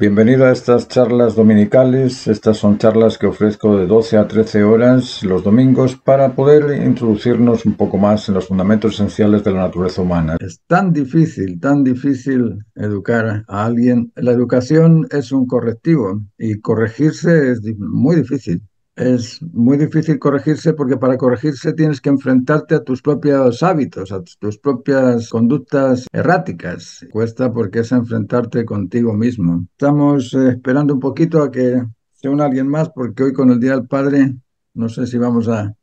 Bienvenido a estas charlas dominicales. Estas son charlas que ofrezco de 12 a 13 horas los domingos para poder introducirnos un poco más en los fundamentos esenciales de la naturaleza humana. Es tan difícil educar a alguien. La educación es un correctivo y corregirse es muy difícil. Es muy difícil corregirse porque para corregirse tienes que enfrentarte a tus propios hábitos, a tus propias conductas erráticas. Cuesta porque es enfrentarte contigo mismo. Estamos esperando un poquito a que se una alguien más porque hoy con el Día del Padre no sé si vamos a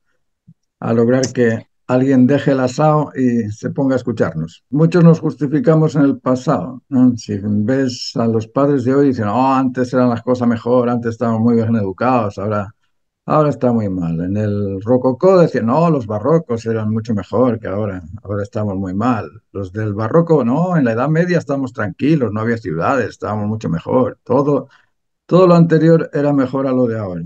lograr que alguien deje el asao y se ponga a escucharnos. Muchos nos justificamos en el pasado, ¿no? Si ves a los padres de hoy dicen, oh, antes eran las cosas mejor, antes estábamos muy bien educados, ahora está muy mal. En el rococó decían, no, los barrocos eran mucho mejor que ahora estamos muy mal. Los del barroco, no, en la Edad Media estábamos tranquilos, no había ciudades, estábamos mucho mejor. Todo lo anterior era mejor a lo de ahora.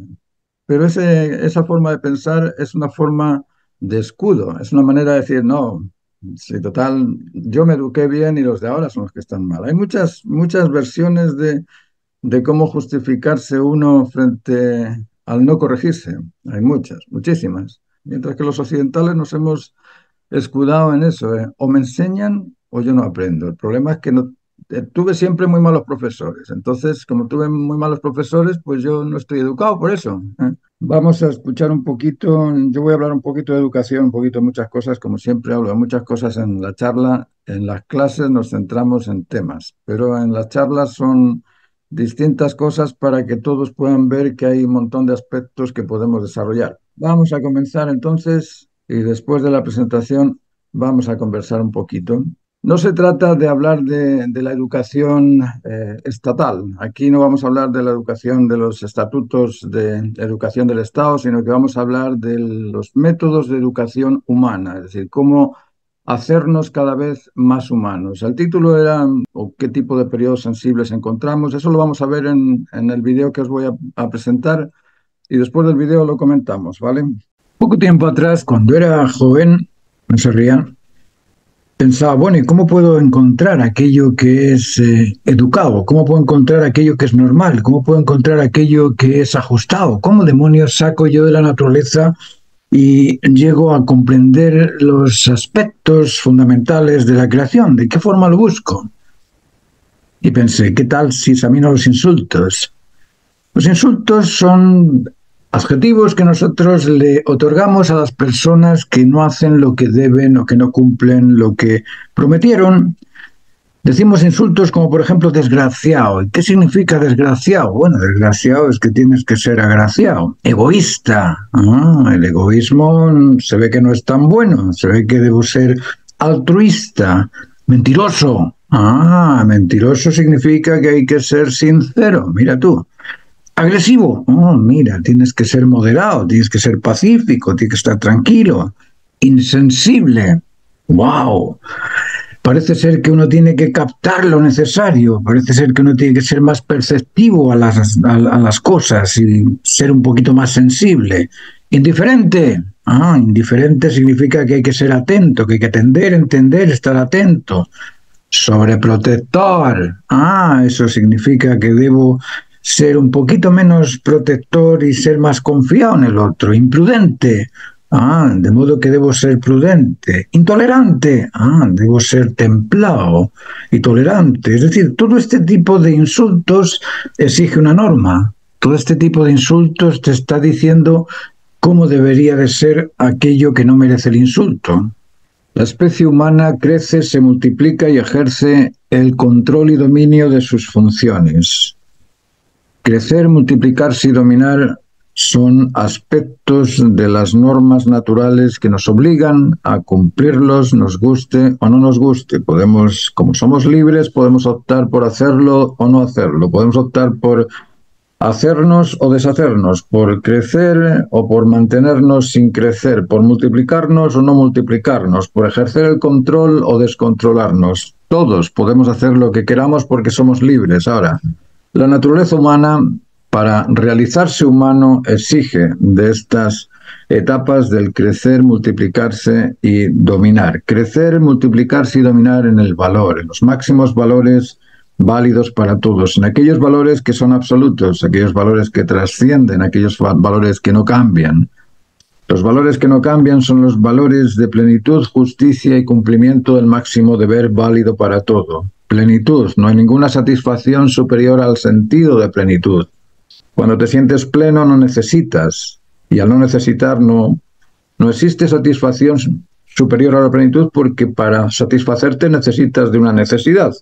Pero esa forma de pensar es una forma de escudo, es una manera de decir, no, si total, yo me eduqué bien y los de ahora son los que están mal. Hay muchas versiones de cómo justificarse uno frente al no corregirse. Hay muchísimas. Mientras que los occidentales nos hemos escudado en eso, ¿eh? O me enseñan o yo no aprendo. El problema es que no, tuve siempre muy malos profesores. Entonces, como tuve muy malos profesores, pues yo no estoy educado por eso, ¿eh? Vamos a escuchar un poquito, yo voy a hablar un poquito de educación, un poquito de muchas cosas, como siempre hablo de muchas cosas en la charla. En las clases nos centramos en temas, pero en las charlas son distintas cosas para que todos puedan ver que hay un montón de aspectos que podemos desarrollar. Vamos a comenzar entonces y después de la presentación vamos a conversar un poquito. No se trata de hablar de la educación estatal. Aquí no vamos a hablar de la educación de los estatutos de educación del Estado, sino que vamos a hablar de los métodos de educación humana, es decir, cómo hacernos cada vez más humanos. El título era ¿o qué tipo de periodos sensibles encontramos? Eso lo vamos a ver en el video que os voy a presentar y después del video lo comentamos, ¿vale? Poco tiempo atrás, cuando era joven, no se rían, pensaba, bueno, ¿y cómo puedo encontrar aquello que es educado? ¿Cómo puedo encontrar aquello que es normal? ¿Cómo puedo encontrar aquello que es ajustado? ¿Cómo demonios saco yo de la naturaleza y llego a comprender los aspectos fundamentales de la creación? ¿De qué forma lo busco? Y pensé, ¿qué tal si examino los insultos? Los insultos son adjetivos que nosotros le otorgamos a las personas que no hacen lo que deben o que no cumplen lo que prometieron. Decimos insultos como, por ejemplo, desgraciado. ¿Qué significa desgraciado? Bueno, desgraciado es que tienes que ser agraciado. Egoísta. El egoísmo se ve que no es tan bueno. Se ve que debo ser altruista. Mentiroso. Mentiroso significa que hay que ser sincero. Mira tú. Agresivo. Mira, tienes que ser moderado, tienes que ser pacífico, tienes que estar tranquilo. Insensible. ¡Wow! Parece ser que uno tiene que captar lo necesario, parece ser que uno tiene que ser más perceptivo a las cosas y ser un poquito más sensible. Indiferente. Indiferente significa que hay que ser atento, que hay que atender, entender, estar atento. Sobreprotector. Eso significa que debo ser un poquito menos protector y ser más confiado en el otro. Imprudente. De modo que debo ser prudente. Intolerante. Debo ser templado y tolerante. Es decir, todo este tipo de insultos exige una norma. Todo este tipo de insultos te está diciendo cómo debería de ser aquello que no merece el insulto. La especie humana crece, se multiplica y ejerce el control y dominio de sus funciones. Crecer, multiplicarse y dominar son aspectos de las normas naturales que nos obligan a cumplirlos, nos guste o no nos guste. Podemos, como somos libres, podemos optar por hacerlo o no hacerlo. Podemos optar por hacernos o deshacernos, por crecer o por mantenernos sin crecer, por multiplicarnos o no multiplicarnos, por ejercer el control o descontrolarnos. Todos podemos hacer lo que queramos porque somos libres. Ahora, la naturaleza humana, para realizarse humano, exige de estas etapas del crecer, multiplicarse y dominar. Crecer, multiplicarse y dominar en el valor, en los máximos valores válidos para todos, en aquellos valores que son absolutos, aquellos valores que trascienden, aquellos valores que no cambian. Los valores que no cambian son los valores de plenitud, justicia y cumplimiento del máximo deber válido para todo. Plenitud, no hay ninguna satisfacción superior al sentido de plenitud. Cuando te sientes pleno no necesitas, y al no necesitar no existe satisfacción superior a la plenitud, porque para satisfacerte necesitas de una necesidad.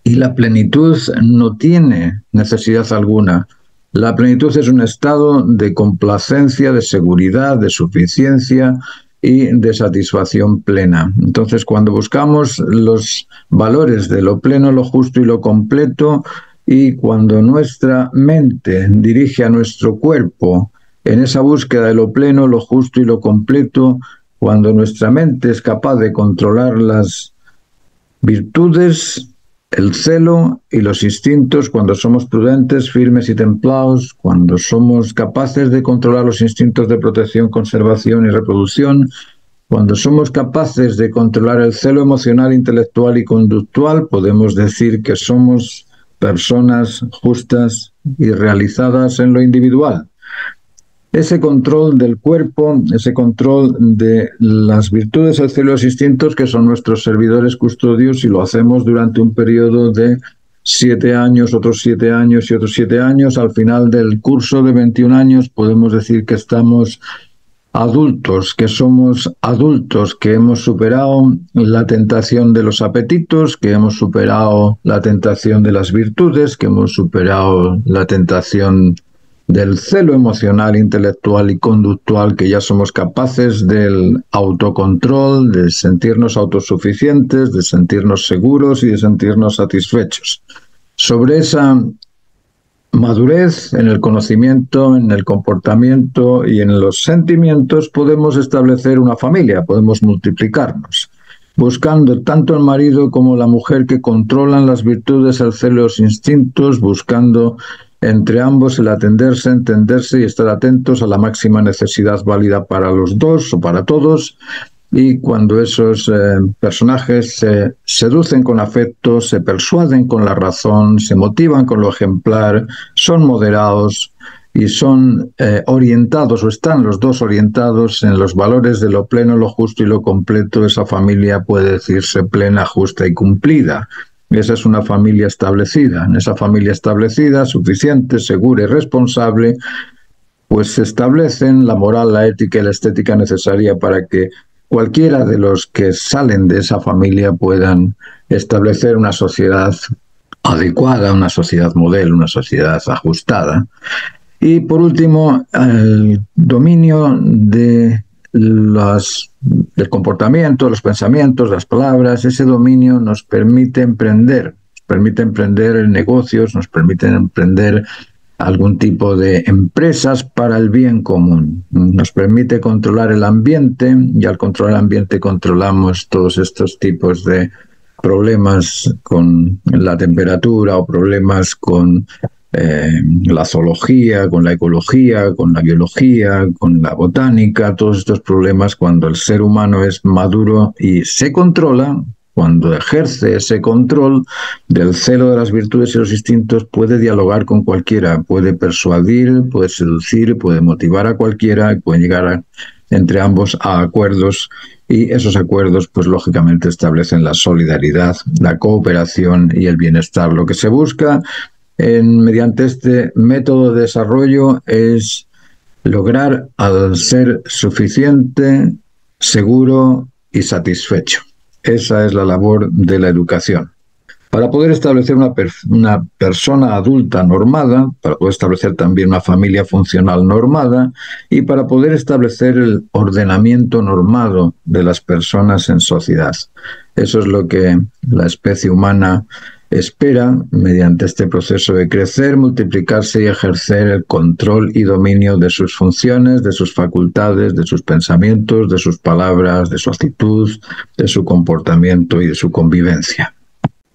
Y la plenitud no tiene necesidad alguna. La plenitud es un estado de complacencia, de seguridad, de suficiencia y de satisfacción plena. Entonces, cuando buscamos los valores de lo pleno, lo justo y lo completo, y cuando nuestra mente dirige a nuestro cuerpo en esa búsqueda de lo pleno, lo justo y lo completo, cuando nuestra mente es capaz de controlar las virtudes, el celo y los instintos, cuando somos prudentes, firmes y templados, cuando somos capaces de controlar los instintos de protección, conservación y reproducción, cuando somos capaces de controlar el celo emocional, intelectual y conductual, podemos decir que somos personas justas y realizadas en lo individual. Ese control del cuerpo, ese control de las virtudes, el celo y los instintos, que son nuestros servidores custodios, y lo hacemos durante un periodo de 7 años, otros 7 años y otros 7 años. Al final del curso de 21 años podemos decir que estamos adultos, que somos adultos, que hemos superado la tentación de los apetitos, que hemos superado la tentación de las virtudes, que hemos superado la tentación del celo emocional, intelectual y conductual, que ya somos capaces del autocontrol, de sentirnos autosuficientes, de sentirnos seguros y de sentirnos satisfechos. Sobre esa madurez en el conocimiento, en el comportamiento y en los sentimientos podemos establecer una familia, podemos multiplicarnos, buscando tanto el marido como la mujer que controlan las virtudes, el celo y los instintos, buscando entre ambos el atenderse, entenderse y estar atentos a la máxima necesidad válida para los dos o para todos. Y cuando esos personajes se seducen con afecto, se persuaden con la razón, se motivan con lo ejemplar, son moderados y son orientados, o están los dos orientados en los valores de lo pleno, lo justo y lo completo, esa familia puede decirse plena, justa y cumplida. Esa es una familia establecida. En esa familia establecida, suficiente, segura y responsable, pues se establecen la moral, la ética y la estética necesaria para que cualquiera de los que salen de esa familia puedan establecer una sociedad adecuada, una sociedad modelo, una sociedad ajustada. Y por último, el dominio del comportamiento, los pensamientos, las palabras. Ese dominio nos permite emprender negocios, nos permite emprender algún tipo de empresas para el bien común. Nos permite controlar el ambiente, y al controlar el ambiente controlamos todos estos tipos de problemas con la temperatura o problemas con la zoología, con la ecología, con la biología, con la botánica. Todos estos problemas, cuando el ser humano es maduro y se controla, cuando ejerce ese control del celo de las virtudes y los instintos, puede dialogar con cualquiera, puede persuadir, puede seducir, puede motivar a cualquiera, y pueden llegar entre ambos a acuerdos, y esos acuerdos pues lógicamente establecen la solidaridad, la cooperación y el bienestar. Lo que se busca mediante este método de desarrollo es lograr al ser suficiente, seguro y satisfecho. Esa es la labor de la educación. Para poder establecer una persona adulta normada, para poder establecer también una familia funcional normada, y para poder establecer el ordenamiento normado de las personas en sociedad. Eso es lo que la especie humana espera mediante este proceso de crecer, multiplicarse y ejercer el control y dominio de sus funciones, de sus facultades, de sus pensamientos, de sus palabras, de su actitud, de su comportamiento y de su convivencia.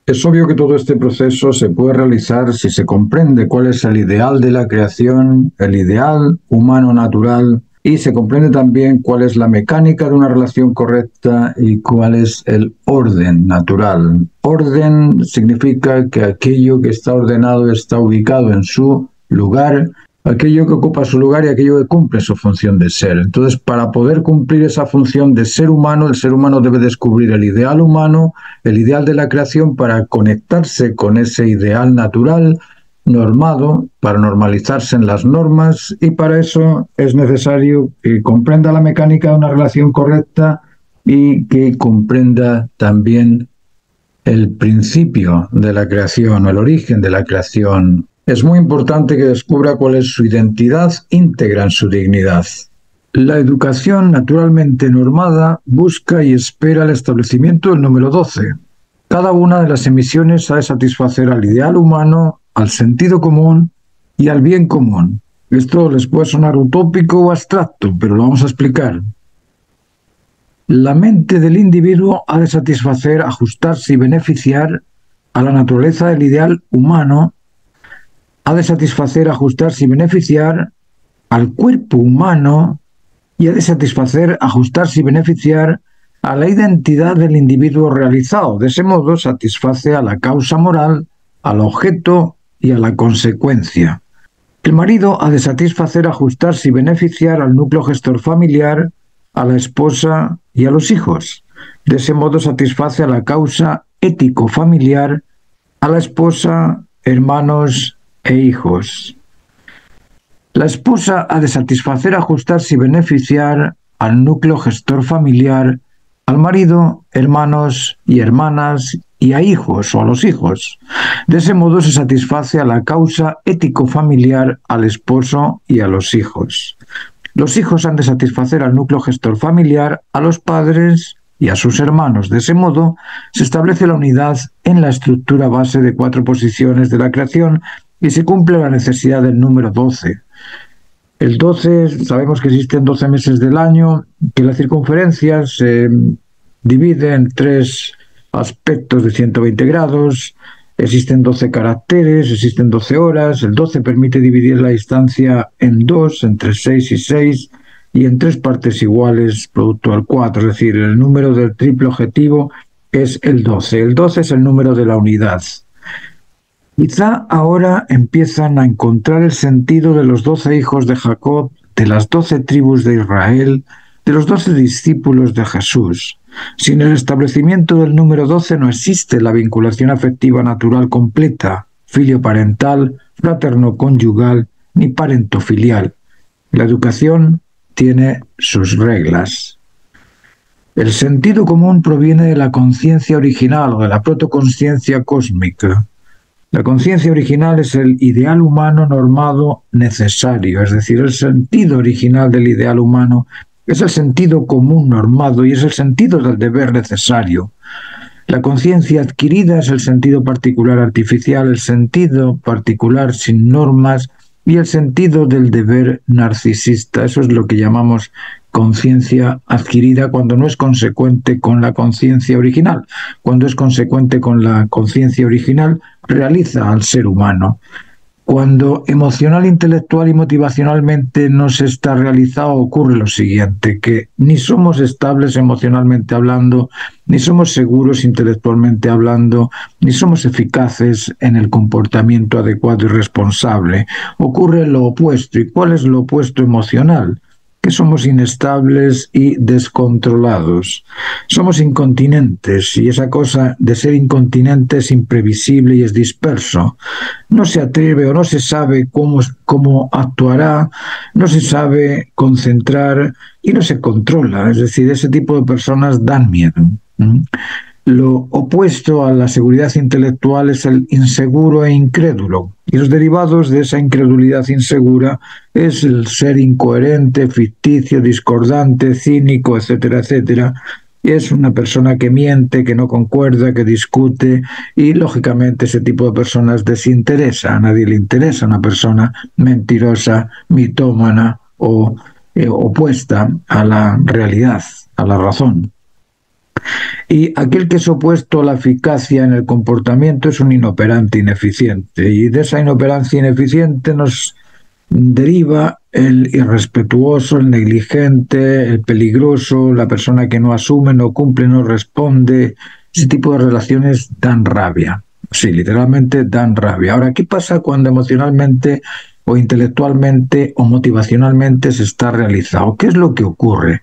Es obvio que todo este proceso se puede realizar si se comprende cuál es el ideal de la creación, el ideal humano natural y se comprende también cuál es la mecánica de una relación correcta y cuál es el orden natural. Orden significa que aquello que está ordenado está ubicado en su lugar, aquello que ocupa su lugar y aquello que cumple su función de ser. Entonces, para poder cumplir esa función de ser humano, el ser humano debe descubrir el ideal humano, el ideal de la creación, para conectarse con ese ideal natural normado, para normalizarse en las normas, y para eso es necesario que comprenda la mecánica de una relación correcta y que comprenda también el principio de la creación o el origen de la creación. Es muy importante que descubra cuál es su identidad íntegra en su dignidad. La educación naturalmente normada busca y espera el establecimiento del número 12. Cada una de las emisiones ha de satisfacer al ideal humano, al sentido común y al bien común. Esto les puede sonar utópico o abstracto, pero lo vamos a explicar. La mente del individuo ha de satisfacer, ajustarse y beneficiar a la naturaleza del ideal humano, ha de satisfacer, ajustarse y beneficiar al cuerpo humano y ha de satisfacer, ajustarse y beneficiar a la identidad del individuo realizado. De ese modo satisface a la causa moral, al objeto y a la consecuencia. El marido ha de satisfacer, ajustarse y beneficiar al núcleo gestor familiar, a la esposa y a los hijos. De ese modo satisface a la causa ético-familiar, a la esposa, hermanos e hijos. La esposa ha de satisfacer, ajustarse y beneficiar al núcleo gestor familiar, al marido, hermanos y hermanas y a hijos o a los hijos. De ese modo se satisface a la causa ético-familiar, al esposo y a los hijos. Los hijos han de satisfacer al núcleo gestor familiar, a los padres y a sus hermanos. De ese modo se establece la unidad en la estructura base de 4 posiciones de la creación y se cumple la necesidad del número 12. El 12, sabemos que existen 12 meses del año, que la circunferencia se divide en 3 aspectos de 120 grados, existen 12 caracteres, existen 12 horas, el 12 permite dividir la distancia en 2, entre 6 y 6, y en 3 partes iguales, producto al 4, es decir, el número del triple objetivo es el 12. El 12 es el número de la unidad. Quizá ahora empiezan a encontrar el sentido de los 12 hijos de Jacob, de las 12 tribus de Israel, de los 12 discípulos de Jesús. Sin el establecimiento del número 12 no existe la vinculación afectiva natural completa, filioparental, fraterno-conyugal ni parentofilial. La educación tiene sus reglas. El sentido común proviene de la conciencia original o de la protoconsciencia cósmica. La conciencia original es el ideal humano normado necesario, es decir, el sentido original del ideal humano es el sentido común normado y es el sentido del deber necesario. La conciencia adquirida es el sentido particular artificial, el sentido particular sin normas y el sentido del deber narcisista. Eso es lo que llamamos conciencia adquirida cuando no es consecuente con la conciencia original. Cuando es consecuente con la conciencia original, realiza al ser humano. Cuando emocional, intelectual y motivacionalmente no se está realizado, ocurre lo siguiente, que ni somos estables emocionalmente hablando, ni somos seguros intelectualmente hablando, ni somos eficaces en el comportamiento adecuado y responsable. Ocurre lo opuesto. ¿Y cuál es lo opuesto emocional? Que somos inestables y descontrolados. Somos incontinentes y esa cosa de ser incontinente es imprevisible y es disperso. No se atreve o no se sabe cómo actuará, no se sabe concentrar y no se controla. Es decir, ese tipo de personas dan miedo. Lo opuesto a la seguridad intelectual es el inseguro e incrédulo. Y los derivados de esa incredulidad insegura es el ser incoherente, ficticio, discordante, cínico, etcétera, etcétera. Es una persona que miente, que no concuerda, que discute y, lógicamente, ese tipo de personas desinteresa. A nadie le interesa una persona mentirosa, mitómana o opuesta a la realidad, a la razón. Y aquel que es opuesto a la eficacia en el comportamiento es un inoperante ineficiente. Y de esa inoperancia ineficiente nos deriva el irrespetuoso, el negligente, el peligroso, la persona que no asume, no cumple, no responde. Ese tipo de relaciones dan rabia. Sí, literalmente dan rabia. Ahora, ¿qué pasa cuando emocionalmente o intelectualmente o motivacionalmente se está realizado? ¿Qué es lo que ocurre?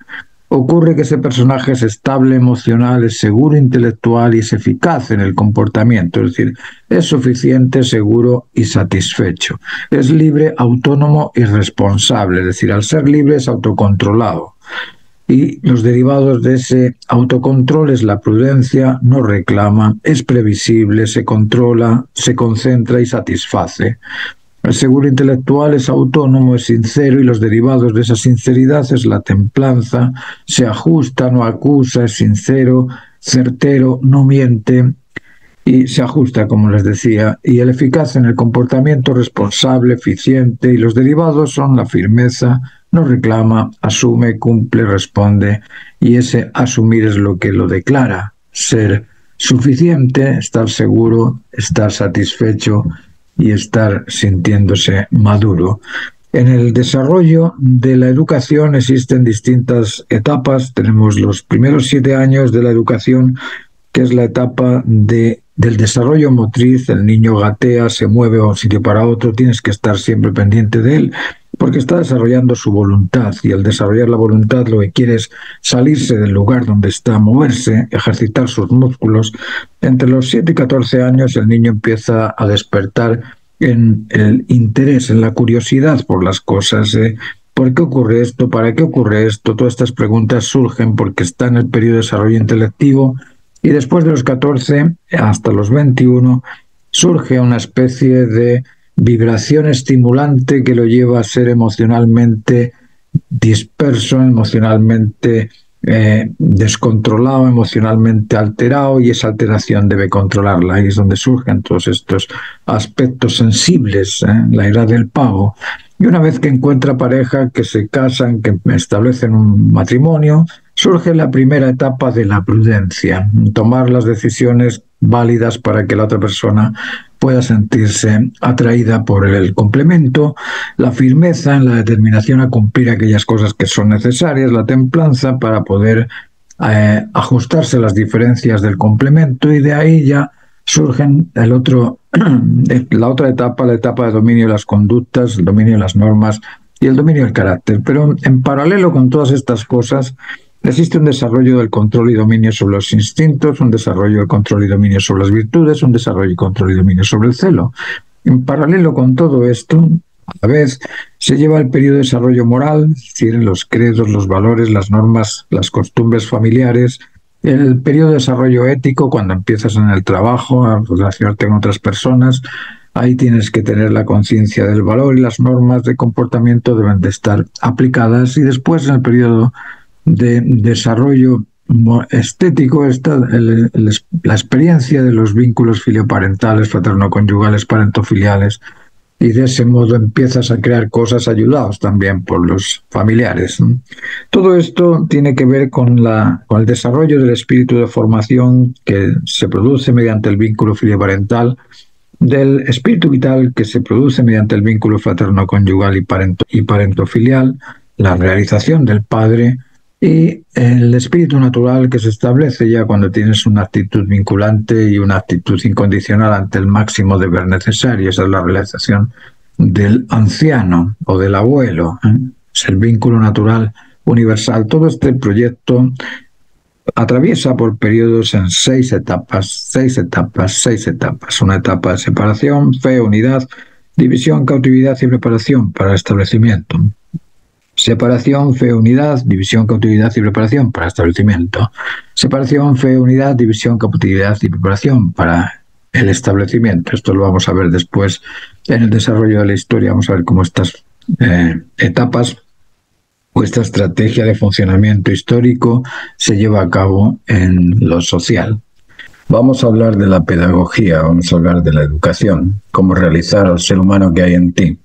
Ocurre que ese personaje es estable emocional, es seguro intelectual y es eficaz en el comportamiento, es decir, es suficiente, seguro y satisfecho. Es libre, autónomo y responsable, es decir, al ser libre es autocontrolado. Y los derivados de ese autocontrol es la prudencia, no reclama, es previsible, se controla, se concentra y satisface. El seguro intelectual es autónomo, es sincero y los derivados de esa sinceridad es la templanza, se ajusta, no acusa, es sincero, certero, no miente y se ajusta, como les decía, y el eficaz en el comportamiento responsable, eficiente y los derivados son la firmeza, no reclama, asume, cumple, responde y ese asumir es lo que lo declara, ser suficiente, estar seguro, estar satisfecho y estar sintiéndose maduro. En el desarrollo de la educación existen distintas etapas. Tenemos los primeros 7 años de la educación, que es la etapa del desarrollo motriz. El niño gatea, se mueve de un sitio para otro, tienes que estar siempre pendiente de él, porque está desarrollando su voluntad y al desarrollar la voluntad lo que quiere es salirse del lugar donde está, moverse, ejercitar sus músculos. Entre los 7 y 14 años el niño empieza a despertar en el interés, en la curiosidad por las cosas. ¿Por qué ocurre esto? ¿Para qué ocurre esto? Todas estas preguntas surgen porque está en el periodo de desarrollo intelectivo y después de los 14 hasta los 21 surge una especie de vibración estimulante que lo lleva a ser emocionalmente disperso, emocionalmente descontrolado, emocionalmente alterado y esa alteración debe controlarla. Ahí es donde surgen todos estos aspectos sensibles, la edad del pavo. Y una vez que encuentra pareja, que se casan, que establecen un matrimonio, surge la primera etapa de la prudencia, tomar las decisiones válidas para que la otra persona pueda sentirse atraída por el complemento, la firmeza en la determinación a cumplir aquellas cosas que son necesarias, la templanza para poder ajustarse a las diferencias del complemento y de ahí ya surgen la otra etapa, la etapa de dominio de las conductas, el dominio de las normas y el dominio del carácter. Pero en paralelo con todas estas cosas, existe un desarrollo del control y dominio sobre los instintos, un desarrollo del control y dominio sobre las virtudes, un desarrollo y control y dominio sobre el celo. En paralelo con todo esto, a la vez, se lleva el periodo de desarrollo moral, es decir, los credos, los valores, las normas, las costumbres familiares, el periodo de desarrollo ético, cuando empiezas en el trabajo a relacionarte con otras personas. Ahí tienes que tener la conciencia del valor y las normas de comportamiento deben de estar aplicadas. Y después, en el periodo de desarrollo estético, está la experiencia de los vínculos filioparentales, fraterno-conyugales, parentofiliales, y de ese modo empiezas a crear cosas ayudados también por los familiares. Todo esto tiene que ver con el desarrollo del espíritu de formación que se produce mediante el vínculo filioparental, del espíritu vital que se produce mediante el vínculo fraterno-conyugal y parentofilial, la realización del padre y el espíritu natural que se establece ya cuando tienes una actitud vinculante y una actitud incondicional ante el máximo deber necesario. Esa es la realización del anciano o del abuelo. Es el vínculo natural universal. Todo este proyecto atraviesa por periodos en 6 etapas. Una etapa de separación, fe, unidad, división, cautividad y preparación para el establecimiento. Separación, fe, unidad, división, cautividad y preparación para establecimiento. Separación, fe, unidad, división, cautividad y preparación para el establecimiento. Esto lo vamos a ver después en el desarrollo de la historia. Vamos a ver cómo estas etapas o esta estrategia de funcionamiento histórico se lleva a cabo en lo social. Vamos a hablar de la pedagogía, vamos a hablar de la educación, cómo realizar al ser humano que hay en ti.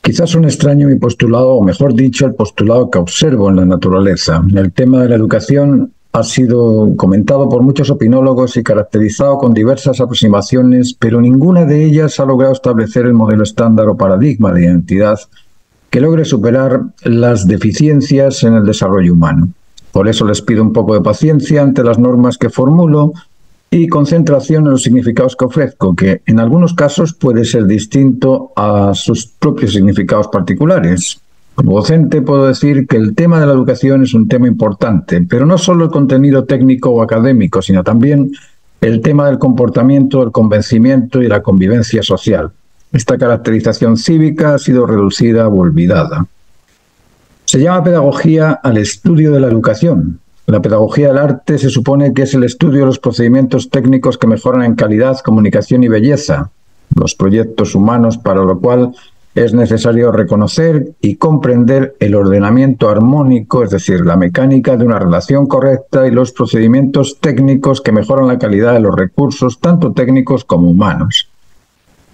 Quizás un extraño mi postulado, o mejor dicho, el postulado que observo en la naturaleza. El tema de la educación ha sido comentado por muchos opinólogos y caracterizado con diversas aproximaciones, pero ninguna de ellas ha logrado establecer el modelo estándar o paradigma de identidad que logre superar las deficiencias en el desarrollo humano. Por eso les pido un poco de paciencia ante las normas que formulo y concentración en los significados que ofrezco, que en algunos casos puede ser distinto a sus propios significados particulares. Como docente puedo decir que el tema de la educación es un tema importante, pero no solo el contenido técnico o académico, sino también el tema del comportamiento, el convencimiento y la convivencia social. Esta caracterización cívica ha sido reducida o olvidada. Se llama pedagogía al estudio de la educación. La pedagogía del arte se supone que es el estudio de los procedimientos técnicos que mejoran en calidad, comunicación y belleza los proyectos humanos, para lo cual es necesario reconocer y comprender el ordenamiento armónico, es decir, la mecánica de una relación correcta y los procedimientos técnicos que mejoran la calidad de los recursos, tanto técnicos como humanos.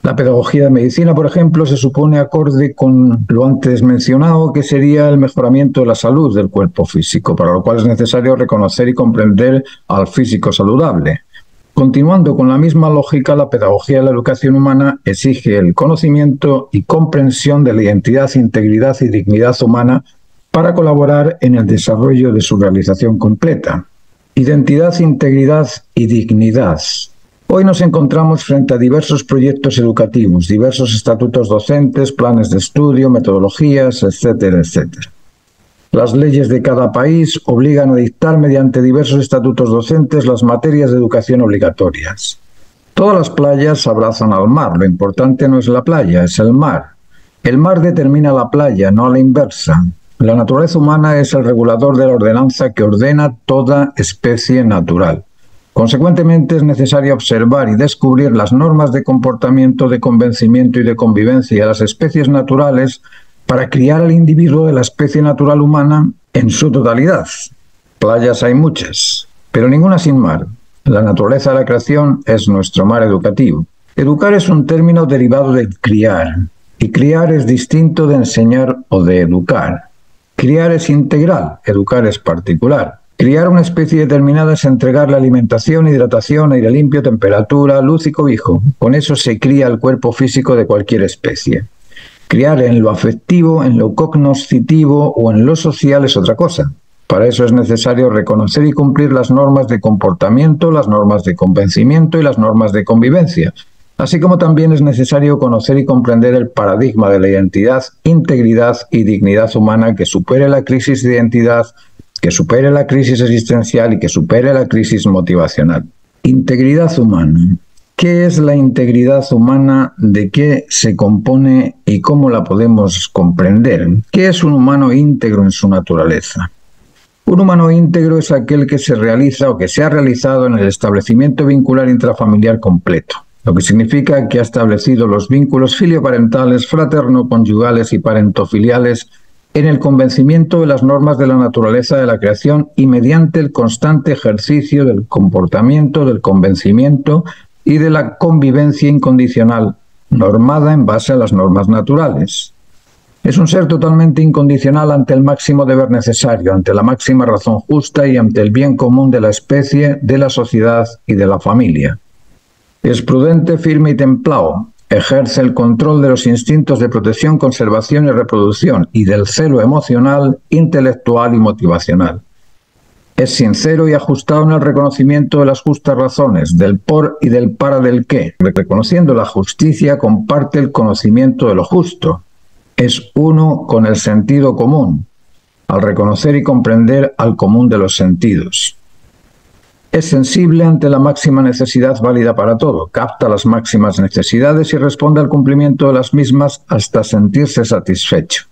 La pedagogía de medicina, por ejemplo, se supone acorde con lo antes mencionado, que sería el mejoramiento de la salud del cuerpo físico, para lo cual es necesario reconocer y comprender al físico saludable. Continuando con la misma lógica, la pedagogía de la educación humana exige el conocimiento y comprensión de la identidad, integridad y dignidad humana para colaborar en el desarrollo de su realización completa. Identidad, integridad y dignidad. Hoy nos encontramos frente a diversos proyectos educativos, diversos estatutos docentes, planes de estudio, metodologías, etcétera, etcétera. Las leyes de cada país obligan a dictar mediante diversos estatutos docentes las materias de educación obligatorias. Todas las playas abrazan al mar, lo importante no es la playa, es el mar. El mar determina la playa, no a la inversa. La naturaleza humana es el regulador de la ordenanza que ordena toda especie natural. Consecuentemente, es necesario observar y descubrir las normas de comportamiento, de convencimiento y de convivencia de las especies naturales para criar al individuo de la especie natural humana en su totalidad. Playas hay muchas, pero ninguna sin mar. La naturaleza de la creación es nuestro mar educativo. Educar es un término derivado de criar, y criar es distinto de enseñar o de educar. Criar es integral, educar es particular. Criar una especie determinada es entregarle alimentación, hidratación, aire limpio, temperatura, luz y cobijo. Con eso se cría el cuerpo físico de cualquier especie. Criar en lo afectivo, en lo cognoscitivo o en lo social es otra cosa. Para eso es necesario reconocer y cumplir las normas de comportamiento, las normas de convencimiento y las normas de convivencia, así como también es necesario conocer y comprender el paradigma de la identidad, integridad y dignidad humana que supere la crisis de identidad, que supere la crisis existencial y que supere la crisis motivacional. Integridad humana. ¿Qué es la integridad humana? ¿De qué se compone y cómo la podemos comprender? ¿Qué es un humano íntegro en su naturaleza? Un humano íntegro es aquel que se realiza o que se ha realizado en el establecimiento vincular intrafamiliar completo, lo que significa que ha establecido los vínculos filioparentales, fraterno-conyugales y parentofiliales en el convencimiento de las normas de la naturaleza de la creación y mediante el constante ejercicio del comportamiento, del convencimiento y de la convivencia incondicional, normada en base a las normas naturales. Es un ser totalmente incondicional ante el máximo deber necesario, ante la máxima razón justa y ante el bien común de la especie, de la sociedad y de la familia. Es prudente, firme y templado. Ejerce el control de los instintos de protección, conservación y reproducción y del celo emocional, intelectual y motivacional. Es sincero y ajustado en el reconocimiento de las justas razones, del por y del para del qué. Reconociendo la justicia, comparte el conocimiento de lo justo. Es uno con el sentido común, al reconocer y comprender al común de los sentidos. Es sensible ante la máxima necesidad válida para todo, capta las máximas necesidades y responde al cumplimiento de las mismas hasta sentirse satisfecho.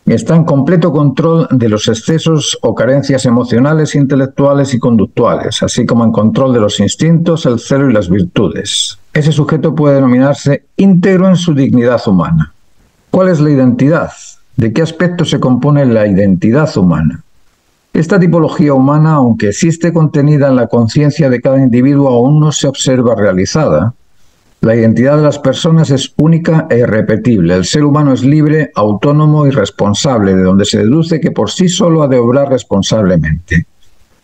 Está en completo control de los excesos o carencias emocionales, intelectuales y conductuales, así como en control de los instintos, el celo y las virtudes. Ese sujeto puede denominarse íntegro en su dignidad humana. ¿Cuál es la identidad? ¿De qué aspecto se compone la identidad humana? Esta tipología humana, aunque existe contenida en la conciencia de cada individuo, aún no se observa realizada. La identidad de las personas es única e irrepetible. El ser humano es libre, autónomo y responsable, de donde se deduce que por sí solo ha de obrar responsablemente.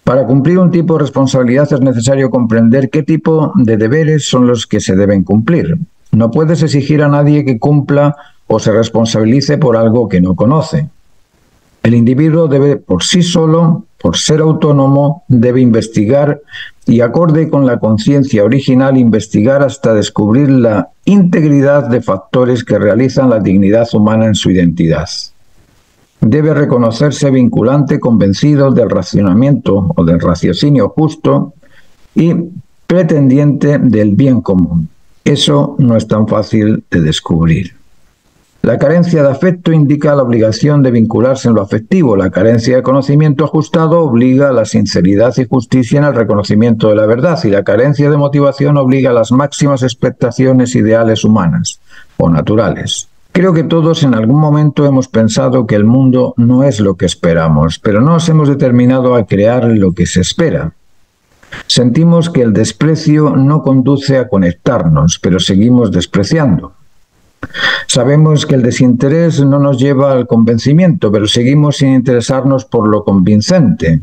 Para cumplir un tipo de responsabilidad es necesario comprender qué tipo de deberes son los que se deben cumplir. No puedes exigir a nadie que cumpla o se responsabilice por algo que no conoce. El individuo debe por sí solo, por ser autónomo, debe investigar y, acorde con la conciencia original, investigar hasta descubrir la integridad de factores que realizan la dignidad humana en su identidad. Debe reconocerse vinculante, convencido del racionamiento o del raciocinio justo y pretendiente del bien común. Eso no es tan fácil de descubrir. La carencia de afecto indica la obligación de vincularse en lo afectivo. La carencia de conocimiento ajustado obliga a la sinceridad y justicia en el reconocimiento de la verdad, y la carencia de motivación obliga a las máximas expectaciones ideales humanas o naturales. Creo que todos en algún momento hemos pensado que el mundo no es lo que esperamos, pero no nos hemos determinado a crear lo que se espera. Sentimos que el desprecio no conduce a conectarnos, pero seguimos despreciando. Sabemos que el desinterés no nos lleva al convencimiento, pero seguimos sin interesarnos por lo convincente.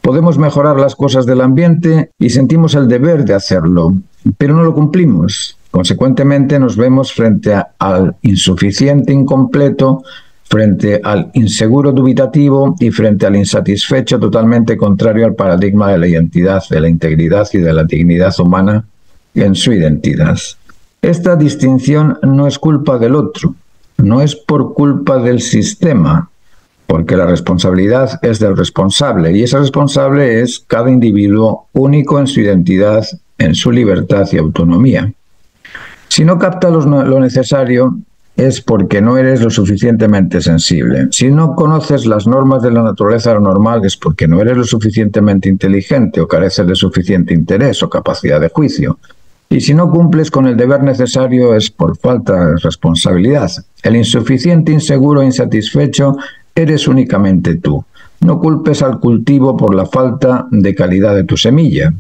Podemos mejorar las cosas del ambiente y sentimos el deber de hacerlo, pero no lo cumplimos. Consecuentemente, nos vemos frente al insuficiente incompleto, frente al inseguro dubitativo y frente al insatisfecho, totalmente contrario al paradigma de la identidad, de la integridad y de la dignidad humana en su identidad. Esta distinción no es culpa del otro, no es por culpa del sistema, porque la responsabilidad es del responsable, y ese responsable es cada individuo único en su identidad, en su libertad y autonomía. Si no captas lo necesario, es porque no eres lo suficientemente sensible. Si no conoces las normas de la naturaleza de lo normal, es porque no eres lo suficientemente inteligente o careces de suficiente interés o capacidad de juicio. Y si no cumples con el deber necesario, es por falta de responsabilidad. El insuficiente, inseguro e insatisfecho eres únicamente tú. No culpes al cultivo por la falta de calidad de tu semilla.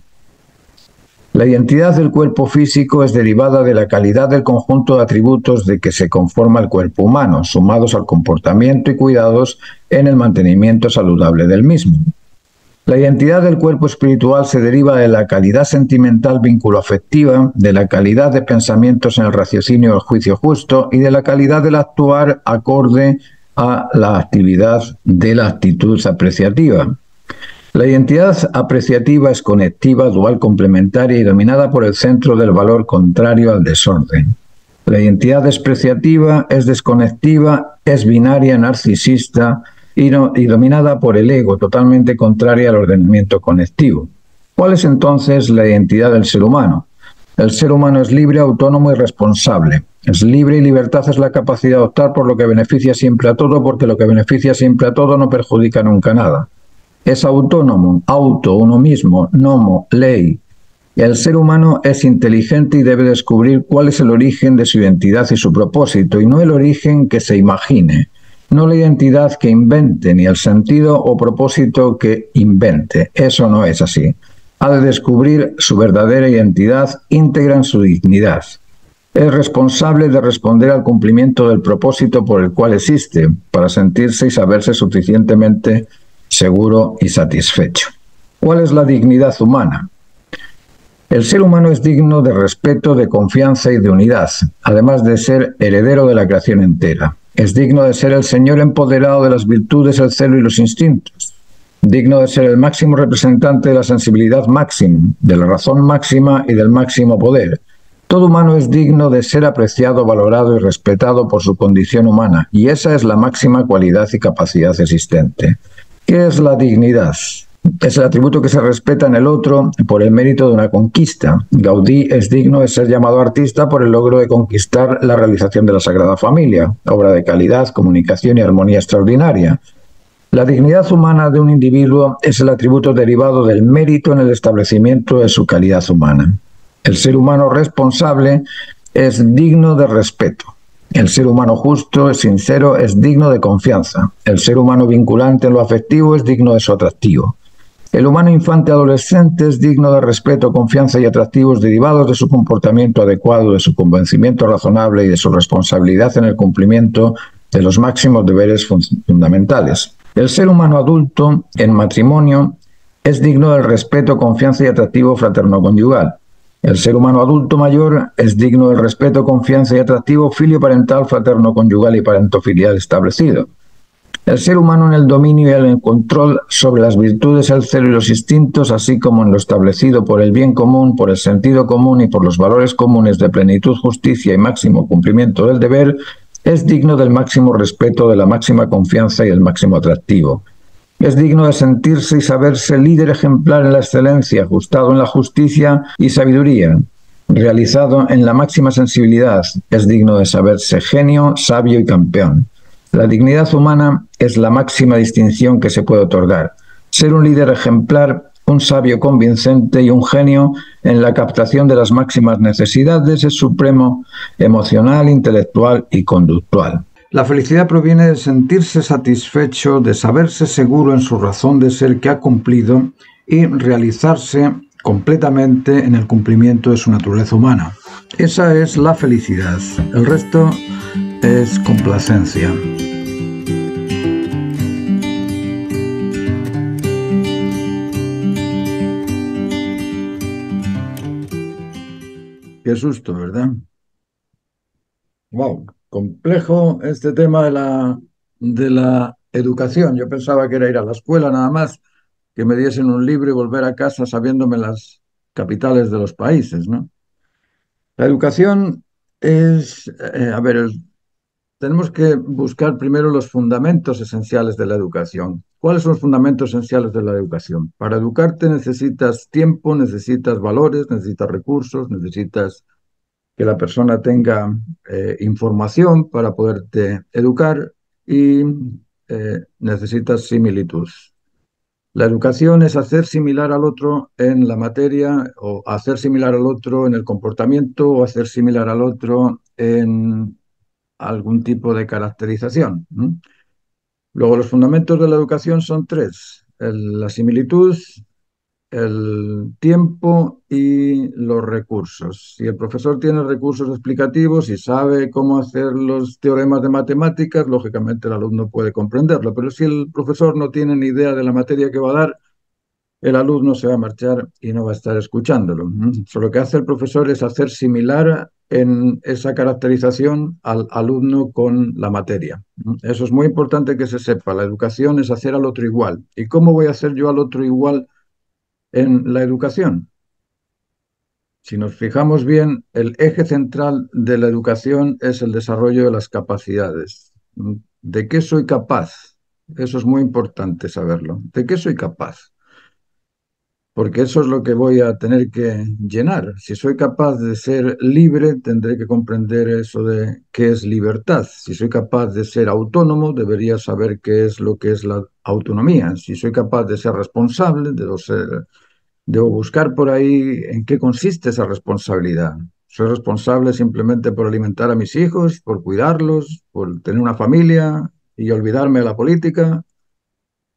La identidad del cuerpo físico es derivada de la calidad del conjunto de atributos de que se conforma el cuerpo humano, sumados al comportamiento y cuidados en el mantenimiento saludable del mismo. La identidad del cuerpo espiritual se deriva de la calidad sentimental vínculo-afectiva, de la calidad de pensamientos en el raciocinio y el juicio justo y de la calidad del actuar acorde a la actividad de la actitud apreciativa. La identidad apreciativa es conectiva, dual, complementaria y dominada por el centro del valor contrario al desorden. La identidad despreciativa es desconectiva, es binaria, narcisista y dominada por el ego, totalmente contraria al ordenamiento conectivo. ¿Cuál es entonces la identidad del ser humano? El ser humano es libre, autónomo y responsable. Es libre y libertad es la capacidad de optar por lo que beneficia siempre a todo, porque lo que beneficia siempre a todo no perjudica nunca nada. Es autónomo, auto, uno mismo, nomo, ley. El ser humano es inteligente y debe descubrir cuál es el origen de su identidad y su propósito, y no el origen que se imagine, no la identidad que invente, ni el sentido o propósito que invente. Eso no es así. Ha de descubrir su verdadera identidad íntegra en su dignidad. Es responsable de responder al cumplimiento del propósito por el cual existe, para sentirse y saberse suficientemente seguro y satisfecho. ¿Cuál es la dignidad humana? El ser humano es digno de respeto, de confianza y de unidad, además de ser heredero de la creación entera. Es digno de ser el señor empoderado de las virtudes, el celo y los instintos. Digno de ser el máximo representante de la sensibilidad máxima, de la razón máxima y del máximo poder. Todo humano es digno de ser apreciado, valorado y respetado por su condición humana, y esa es la máxima cualidad y capacidad existente. ¿Qué es la dignidad? Es el atributo que se respeta en el otro por el mérito de una conquista. Gaudí es digno de ser llamado artista por el logro de conquistar la realización de la Sagrada Familia, obra de calidad, comunicación y armonía extraordinaria. La dignidad humana de un individuo es el atributo derivado del mérito en el establecimiento de su calidad humana. El ser humano responsable es digno de respeto. El ser humano justo, es sincero, es digno de confianza. El ser humano vinculante en lo afectivo es digno de su atractivo. El humano infante adolescente es digno de respeto, confianza y atractivos derivados de su comportamiento adecuado, de su convencimiento razonable y de su responsabilidad en el cumplimiento de los máximos deberes fundamentales. El ser humano adulto en matrimonio Es digno del respeto, confianza y atractivo fraterno-conyugal. El ser humano adulto mayor es digno del respeto, confianza y atractivo filio-parental, fraterno-conyugal y parentofilial establecido. El ser humano en el dominio y en el control sobre las virtudes, el celo y los instintos, así como en lo establecido por el bien común, por el sentido común y por los valores comunes de plenitud, justicia y máximo cumplimiento del deber, es digno del máximo respeto, de la máxima confianza y del máximo atractivo. Es digno de sentirse y saberse líder ejemplar en la excelencia, ajustado en la justicia y sabiduría, realizado en la máxima sensibilidad. Es digno de saberse genio, sabio y campeón. La dignidad humana es la máxima distinción que se puede otorgar. Ser un líder ejemplar, un sabio convincente y un genio en la captación de las máximas necesidades es supremo, emocional, intelectual y conductual. La felicidad proviene de sentirse satisfecho, de saberse seguro en su razón de ser que ha cumplido y realizarse completamente en el cumplimiento de su naturaleza humana. Esa es la felicidad. El resto es complacencia. Qué susto, ¿verdad? Wow, complejo este tema de la educación. Yo pensaba que era ir a la escuela nada más, que me diesen un libro y volver a casa sabiéndome las capitales de los países, ¿no? La educación es, a ver, tenemos que buscar primero los fundamentos esenciales de la educación. ¿Cuáles son los fundamentos esenciales de la educación? Para educarte necesitas tiempo, necesitas valores, necesitas recursos, necesitas que la persona tenga información para poderte educar y necesitas similitud. La educación es hacer similar al otro en la materia o hacer similar al otro en el comportamiento o hacer similar al otro en algún tipo de caracterización, ¿no? Luego, los fundamentos de la educación son tres: la similitud, el tiempo y los recursos. Si el profesor tiene recursos explicativos y sabe cómo hacer los teoremas de matemáticas, lógicamente el alumno puede comprenderlo. Pero si el profesor no tiene ni idea de la materia que va a dar, el alumno se va a marchar y no va a estar escuchándolo. Lo que hace el profesor es hacer similar en esa caracterización al alumno con la materia. Eso es muy importante que se sepa. La educación es hacer al otro igual. ¿Y cómo voy a hacer yo al otro igual en la educación? Si nos fijamos bien, el eje central de la educación es el desarrollo de las capacidades. ¿De qué soy capaz? Eso es muy importante saberlo. ¿De qué soy capaz? Porque eso es lo que voy a tener que llenar. Si soy capaz de ser libre, tendré que comprender eso de qué es libertad. Si soy capaz de ser autónomo, debería saber qué es lo que es la autonomía. Si soy capaz de ser responsable, debo buscar por ahí en qué consiste esa responsabilidad. Soy responsable simplemente por alimentar a mis hijos, por cuidarlos, por tener una familia y olvidarme de la política.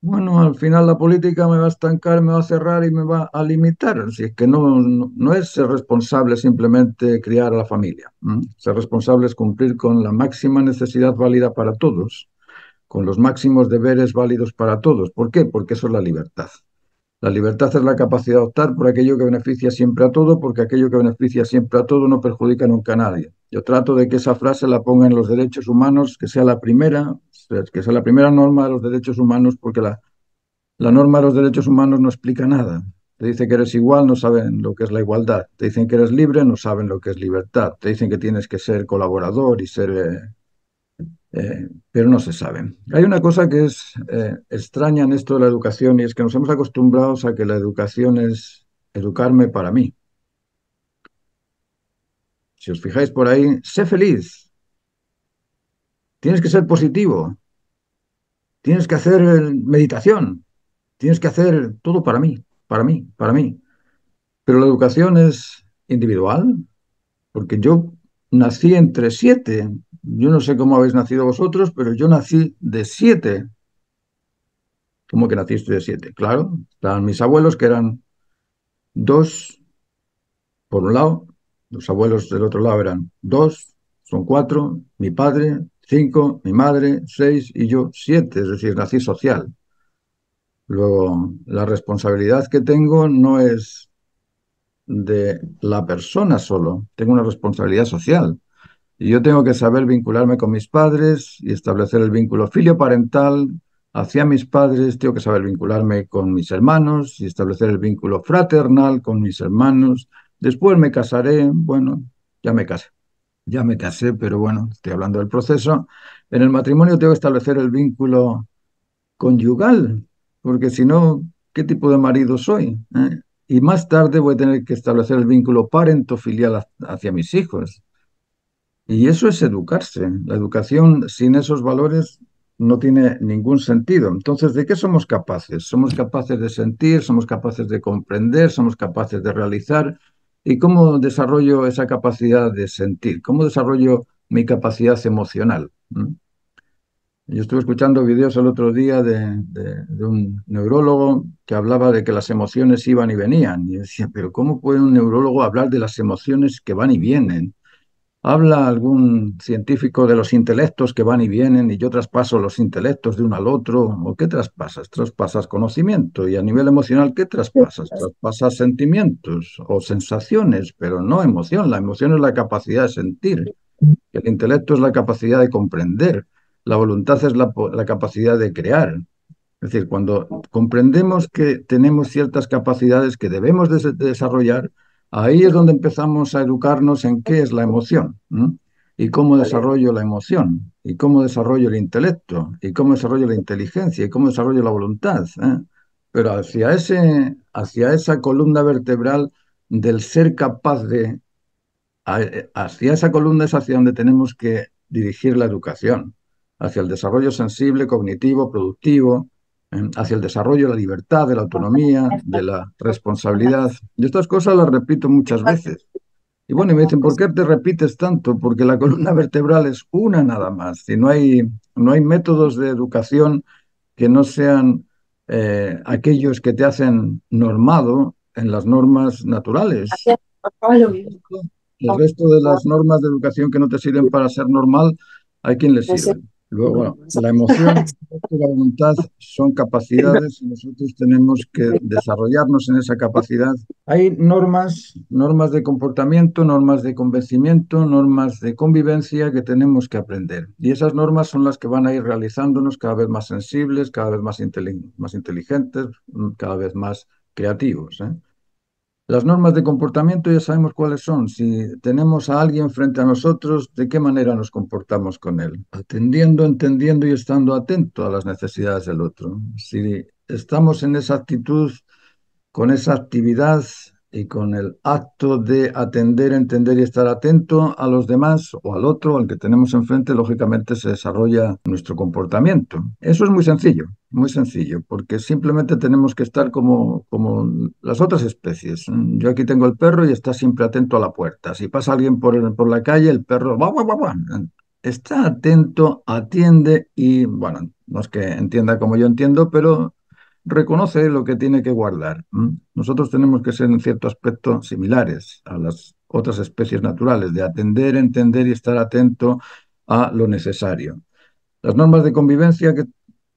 Bueno, al final la política me va a estancar, me va a cerrar y me va a limitar. Si es que no es ser responsable simplemente criar a la familia. Ser responsable es cumplir con la máxima necesidad válida para todos, con los máximos deberes válidos para todos. ¿Por qué? Porque eso es la libertad. La libertad es la capacidad de optar por aquello que beneficia siempre a todo, porque aquello que beneficia siempre a todo no perjudica nunca a nadie. Yo trato de que esa frase la ponga en los derechos humanos, que sea la primera norma de los derechos humanos, porque la norma de los derechos humanos no explica nada. Te dice que eres igual, no saben lo que es la igualdad. Te dicen que eres libre, no saben lo que es libertad. Te dicen que tienes que ser colaborador y ser pero no se sabe. Hay una cosa que es extraña en esto de la educación y es que nos hemos acostumbrado a que la educación es educarme para mí. Si os fijáis por ahí, sé feliz, tienes que ser positivo, tienes que hacer meditación, tienes que hacer todo para mí, para mí, para mí. Pero la educación es individual, porque yo nací entre siete. Yo no sé cómo habéis nacido vosotros, pero yo nací de siete. ¿Cómo que naciste de siete? Claro, estaban mis abuelos que eran dos por un lado, los abuelos del otro lado eran dos, son cuatro, mi padre, cinco, mi madre, seis y yo siete, es decir, nací social. Luego, la responsabilidad que tengo no es de la persona solo, tengo una responsabilidad social. Y yo tengo que saber vincularme con mis padres y establecer el vínculo filioparental hacia mis padres. Tengo que saber vincularme con mis hermanos y establecer el vínculo fraternal con mis hermanos. Después me casaré. Bueno, ya me casé. Ya me casé, pero bueno, estoy hablando del proceso. En el matrimonio tengo que establecer el vínculo conyugal, porque si no, ¿qué tipo de marido soy? Y más tarde voy a tener que establecer el vínculo parentofilial hacia mis hijos. Y eso es educarse. La educación sin esos valores no tiene ningún sentido. Entonces, ¿de qué somos capaces? Somos capaces de sentir, somos capaces de comprender, somos capaces de realizar. ¿Y cómo desarrollo esa capacidad de sentir? ¿Cómo desarrollo mi capacidad emocional? Yo estuve escuchando videos el otro día de un neurólogo que hablaba de que las emociones iban y venían. Y yo decía, pero ¿cómo puede un neurólogo hablar de las emociones que van y vienen? ¿Habla algún científico de los intelectos que van y vienen y yo traspaso los intelectos de uno al otro? ¿O qué traspasas? Traspasas conocimiento. Y a nivel emocional, ¿qué traspasas? Traspasas sentimientos o sensaciones, pero no emoción. La emoción es la capacidad de sentir. El intelecto es la capacidad de comprender. La voluntad es la capacidad de crear. Es decir, cuando comprendemos que tenemos ciertas capacidades que debemos de desarrollar, ahí es donde empezamos a educarnos en qué es la emoción, ¿no? Y cómo desarrollo la emoción, y cómo desarrollo el intelecto, y cómo desarrollo la inteligencia, y cómo desarrollo la voluntad, ¿eh? Pero hacia esa columna vertebral del ser capaz de hacia esa columna es hacia donde tenemos que dirigir la educación, hacia el desarrollo sensible, cognitivo, productivo, hacia el desarrollo de la libertad, de la autonomía, de la responsabilidad. Y estas cosas las repito muchas veces. Y bueno, y me dicen, ¿por qué te repites tanto? Porque la columna vertebral es una nada más. Y no hay métodos de educación que no sean aquellos que te hacen normado en las normas naturales. El resto de las normas de educación que no te sirven para ser normal, hay quien les sirven. Luego, bueno, la emoción y la voluntad son capacidades y nosotros tenemos que desarrollarnos en esa capacidad. Hay normas de comportamiento, normas de convencimiento, normas de convivencia que tenemos que aprender. Y esas normas son las que van a ir realizándonos cada vez más sensibles, cada vez más inteligentes, cada vez más creativos, ¿eh? Las normas de comportamiento ya sabemos cuáles son. Si tenemos a alguien frente a nosotros, ¿de qué manera nos comportamos con él? Atendiendo, entendiendo y estando atento a las necesidades del otro. Si estamos en esa actitud, con esa actividad y con el acto de atender, entender y estar atento a los demás o al otro, al que tenemos enfrente, lógicamente se desarrolla nuestro comportamiento. Eso es muy sencillo, porque simplemente tenemos que estar como las otras especies. Yo aquí tengo el perro y está siempre atento a la puerta. Si pasa alguien por la calle, el perro va, va, va, va. Está atento, atiende y, bueno, no es que entienda como yo entiendo, pero reconoce lo que tiene que guardar. Nosotros tenemos que ser en cierto aspecto similares a las otras especies naturales, de atender, entender y estar atento a lo necesario. Las normas de convivencia que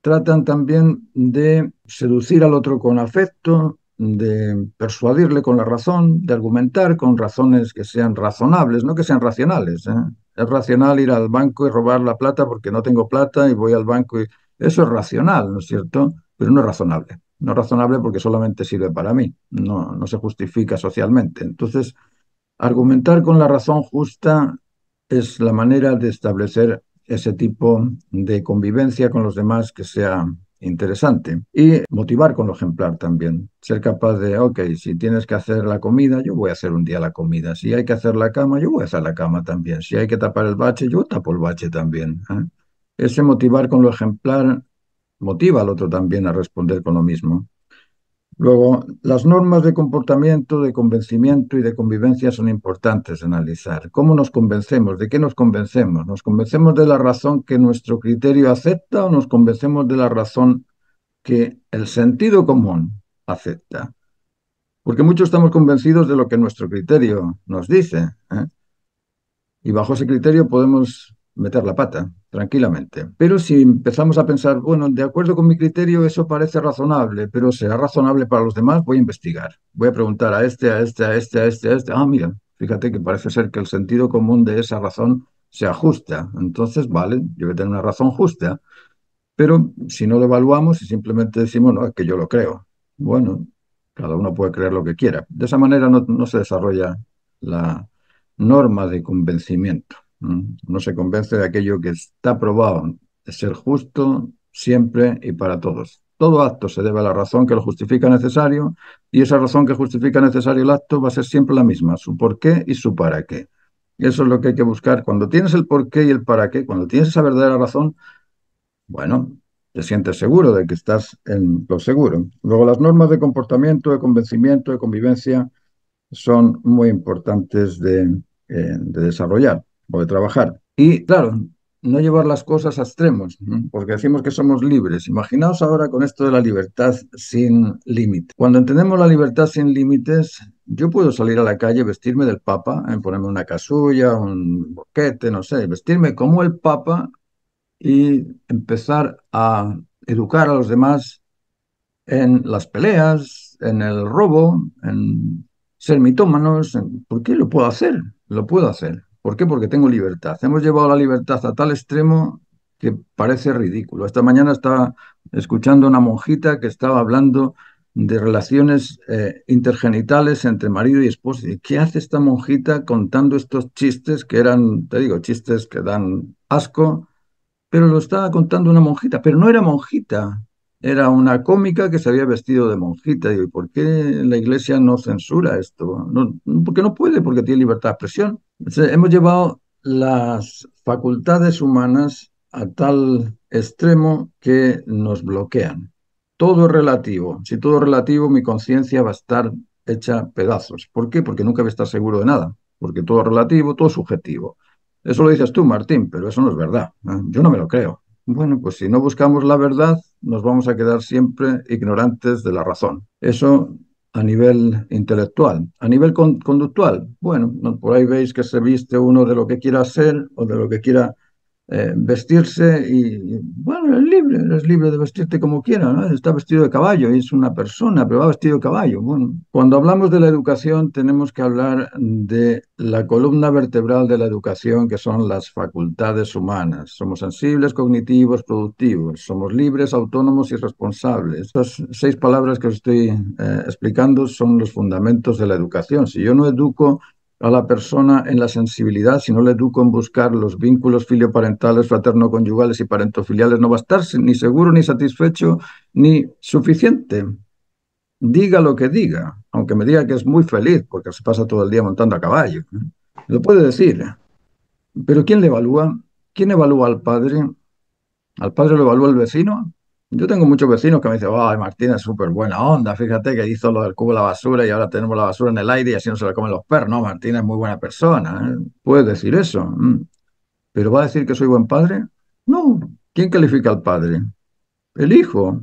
tratan también de seducir al otro con afecto, de persuadirle con la razón, de argumentar con razones que sean razonables, no que sean racionales, ¿eh? Es racional ir al banco y robar la plata porque no tengo plata y voy al banco y... Eso es racional, ¿no es cierto? Pero no es razonable. No es razonable porque solamente sirve para mí, no se justifica socialmente. Entonces, argumentar con la razón justa es la manera de establecer ese tipo de convivencia con los demás que sea interesante. Y motivar con lo ejemplar también. Ser capaz de, ok, si tienes que hacer la comida, yo voy a hacer un día la comida. Si hay que hacer la cama, yo voy a hacer la cama también. Si hay que tapar el bache, yo tapo el bache también, ¿eh? Ese motivar con lo ejemplar motiva al otro también a responder con lo mismo. Luego, las normas de comportamiento, de convencimiento y de convivencia son importantes de analizar. ¿Cómo nos convencemos? ¿De qué nos convencemos? ¿Nos convencemos de la razón que nuestro criterio acepta o nos convencemos de la razón que el sentido común acepta? Porque muchos estamos convencidos de lo que nuestro criterio nos dice, ¿eh? Y bajo ese criterio podemos meter la pata, tranquilamente. Pero si empezamos a pensar, bueno, de acuerdo con mi criterio, eso parece razonable, pero ¿será razonable para los demás? Voy a investigar. Voy a preguntar a este, a este, a este, a este, a este. Ah, mira, fíjate que parece ser que el sentido común de esa razón se ajusta. Entonces, vale, yo voy a tener una razón justa. Pero si no lo evaluamos y simplemente decimos, no, es que yo lo creo. Bueno, cada uno puede creer lo que quiera. De esa manera no se desarrolla la norma de convencimiento. No se convence de aquello que está probado de ser justo siempre y para todos. Todo acto se debe a la razón que lo justifica necesario y esa razón que justifica necesario el acto va a ser siempre la misma, su por qué y su para qué. Y eso es lo que hay que buscar. Cuando tienes el por qué y el para qué, cuando tienes esa verdadera razón, bueno, te sientes seguro de que estás en lo seguro. Luego, las normas de comportamiento, de convencimiento, de convivencia son muy importantes de desarrollar o de trabajar. Y claro, no llevar las cosas a extremos, ¿no? Porque decimos que somos libres. Imaginaos ahora con esto de la libertad sin límite. Cuando entendemos la libertad sin límites, yo puedo salir a la calle, vestirme del Papa, ponerme una casulla, un boquete, no sé, vestirme como el Papa y empezar a educar a los demás en las peleas, en el robo, en ser mitómanos. ¿Por qué lo puedo hacer? Lo puedo hacer. ¿Por qué? Porque tengo libertad. Hemos llevado la libertad a tal extremo que parece ridículo. Esta mañana estaba escuchando a una monjita que estaba hablando de relaciones intergenitales entre marido y esposa. ¿Y qué hace esta monjita contando estos chistes que eran, te digo, chistes que dan asco? Pero lo estaba contando una monjita, pero no era monjita, era una cómica que se había vestido de monjita. Digo, ¿y por qué la iglesia no censura esto? No, porque no puede, porque tiene libertad de expresión. O sea, hemos llevado las facultades humanas a tal extremo que nos bloquean. Todo es relativo. Si todo es relativo, mi conciencia va a estar hecha pedazos. ¿Por qué? Porque nunca voy a estar seguro de nada. Porque todo es relativo, todo es subjetivo. Eso lo dices tú, Martín, pero eso no es verdad. Yo no me lo creo. Bueno, pues si no buscamos la verdad, nos vamos a quedar siempre ignorantes de la razón. Eso a nivel intelectual. A nivel conductual, bueno, por ahí veis que se viste uno de lo que quiera ser o de lo que quiera vestirse y, bueno, eres libre de vestirte como quiera, ¿no? Está vestido de caballo y es una persona, pero va vestido de caballo. Bueno, cuando hablamos de la educación tenemos que hablar de la columna vertebral de la educación, que son las facultades humanas. Somos sensibles, cognitivos, productivos. Somos libres, autónomos y responsables. Estas 6 palabras que os estoy explicando son los fundamentos de la educación. Si yo no educo a la persona en la sensibilidad, si no le educo en buscar los vínculos filioparentales, fraterno-conyugales y parentofiliales, no va a estar ni seguro, ni satisfecho, ni suficiente. Diga lo que diga, aunque me diga que es muy feliz porque se pasa todo el día montando a caballo. Lo puede decir, pero ¿quién le evalúa? ¿Quién evalúa al padre? ¿Al padre lo evalúa el vecino? Yo tengo muchos vecinos que me dicen, ay, Martín es súper buena onda, fíjate que hizo lo del cubo de la basura y ahora tenemos la basura en el aire y así no se la comen los perros. No, Martín es muy buena persona, ¿eh? Puede decir eso. ¿Pero va a decir que soy buen padre? No. ¿Quién califica al padre? El hijo.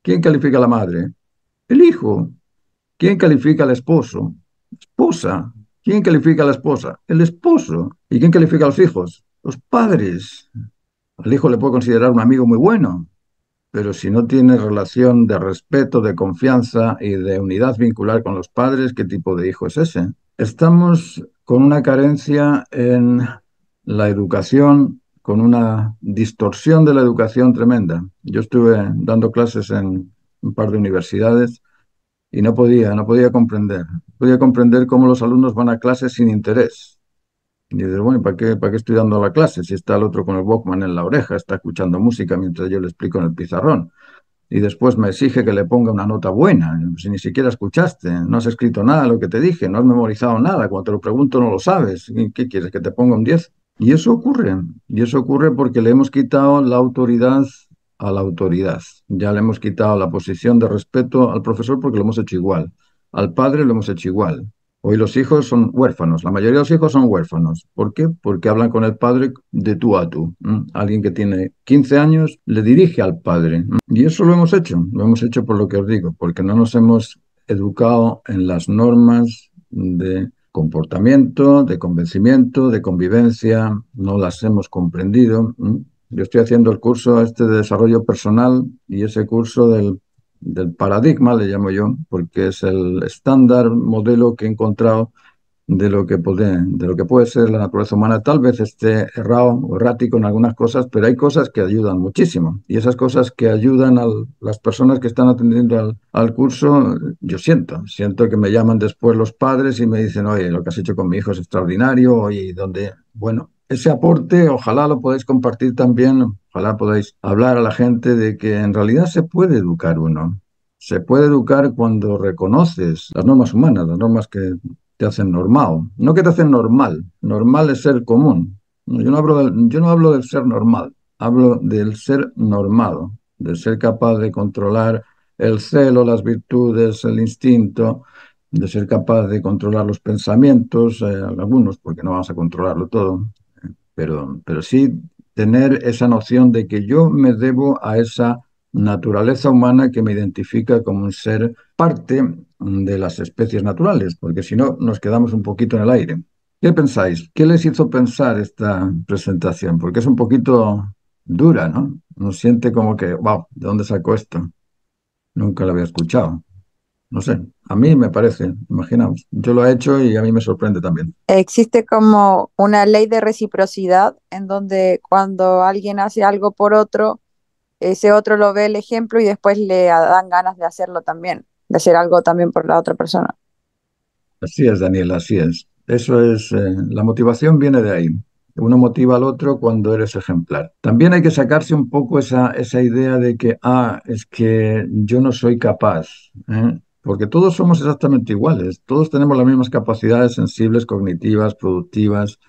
¿Quién califica a la madre? El hijo. ¿Quién califica al esposo? Esposa. ¿Quién califica a la esposa? El esposo. ¿Y quién califica a los hijos? Los padres. Al hijo le puedo considerar un amigo muy bueno, pero si no tiene relación de respeto, de confianza y de unidad vincular con los padres, ¿qué tipo de hijo es ese? Estamos con una carencia en la educación, con una distorsión de la educación tremenda. Yo estuve dando clases en un par de universidades y no podía comprender. Podía comprender cómo los alumnos van a clases sin interés. Y dices, bueno, ¿para qué estoy dando la clase? Si está el otro con el Walkman en la oreja, está escuchando música mientras yo le explico en el pizarrón. Y después me exige que le ponga una nota buena. Si ni siquiera escuchaste, no has escrito nada de lo que te dije, no has memorizado nada. Cuando te lo pregunto no lo sabes. ¿Qué quieres? ¿Que te ponga un 10? Y eso ocurre. Y eso ocurre porque le hemos quitado la autoridad a la autoridad. Ya le hemos quitado la posición de respeto al profesor porque lo hemos hecho igual. Al padre lo hemos hecho igual. Hoy los hijos son huérfanos, la mayoría de los hijos son huérfanos. ¿Por qué? Porque hablan con el padre de tú a tú. Alguien que tiene 15 años le dirige al padre. Y eso lo hemos hecho por lo que os digo, porque no nos hemos educado en las normas de comportamiento, de convencimiento, de convivencia, no las hemos comprendido. Yo estoy haciendo el curso este de desarrollo personal y ese curso del paradigma, le llamo yo, porque es el estándar modelo que he encontrado de lo que puede ser la naturaleza humana. Tal vez esté errado o errático en algunas cosas, pero hay cosas que ayudan muchísimo. Y esas cosas que ayudan a las personas que están atendiendo al curso, yo siento que me llaman después los padres y me dicen, oye, lo que has hecho con mi hijo es extraordinario, oye, ¿dónde? Bueno, ese aporte, ojalá lo podáis compartir también, ojalá podáis hablar a la gente de que en realidad se puede educar uno. Se puede educar cuando reconoces las normas humanas, las normas que te hacen normal. No que te hacen normal. Normal es ser común. No, yo no hablo del ser normal. Hablo del ser normado, del ser capaz de controlar el celo, las virtudes, el instinto, de ser capaz de controlar los pensamientos, algunos, porque no vamos a controlarlo todo, pero sí tener esa noción de que yo me debo a esa naturaleza humana que me identifica como un ser parte de las especies naturales, porque si no nos quedamos un poquito en el aire. ¿Qué pensáis? ¿Qué les hizo pensar esta presentación? Porque es un poquito dura, ¿no? Uno siente como que, wow, ¿de dónde sacó esto? Nunca lo había escuchado. No sé, a mí me parece, imaginaos, yo lo he hecho y a mí me sorprende también. Existe como una ley de reciprocidad en donde cuando alguien hace algo por otro, ese otro lo ve el ejemplo y después le dan ganas de hacerlo también, de hacer algo también por la otra persona. Así es, Daniel, así es. Eso es, la motivación viene de ahí. Uno motiva al otro cuando eres ejemplar. También hay que sacarse un poco esa idea de que, es que yo no soy capaz, ¿eh? Porque todos somos exactamente iguales. Todos tenemos las mismas capacidades sensibles, cognitivas, productivas.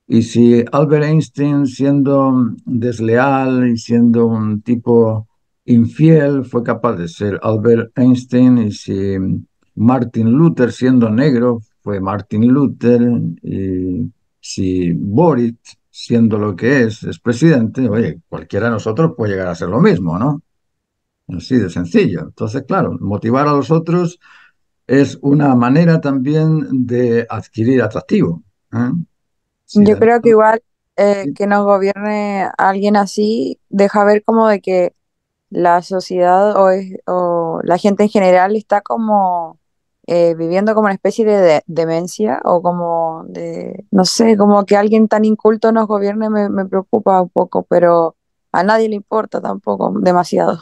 Y si Albert Einstein, siendo desleal y siendo un tipo infiel, fue capaz de ser Albert Einstein, y si Martin Luther, siendo negro, fue Martin Luther, y si Boric, siendo lo que es presidente, oye, cualquiera de nosotros puede llegar a ser lo mismo, ¿no? Así de sencillo. Entonces, claro, motivar a los otros es una manera también de adquirir atractivo, ¿eh? Si Yo Daniel, creo que igual que nos gobierne alguien así deja ver como de que la sociedad o la gente en general está como viviendo como una especie de, demencia o como de, no sé, como que alguien tan inculto nos gobierne me preocupa un poco, pero a nadie le importa tampoco demasiado.